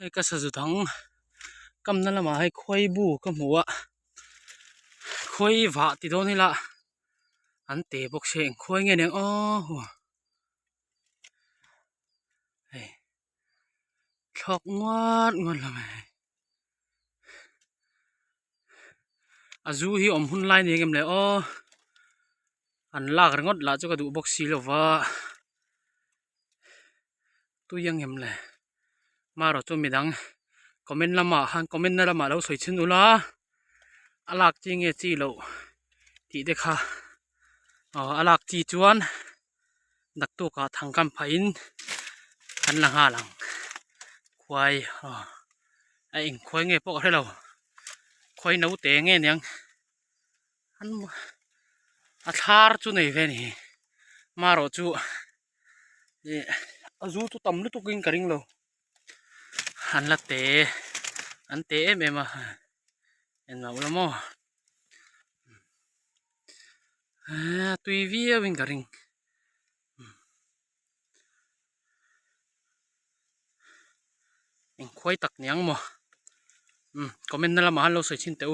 ai ka sa zu thang kam na lama hai khoi bu ka hmuwa khoi wa ti do ni la an te bok sheng khoi nge neng hey thok ngat ngon la mai azu hi om hun lai ni ngem le an lak ngot la chu ka du bok si lo wa tu yang em le ma ro chu midang comment lama han comment na lama lo soi chin ula alak chi nge chi lo ti de kha alak chi chuan dak tu ka thang kam phain an la nga lang khwai ai eng khoi nge pok he lo khoi nau te nge nyang an a thar chu nei ve ni ma ro chu azu tu tam lu tu king karing lo an la te an te me ma en ma ula mo tui vi wing karing eng khoi tak nyang mo comment na la ma lo sai chin teu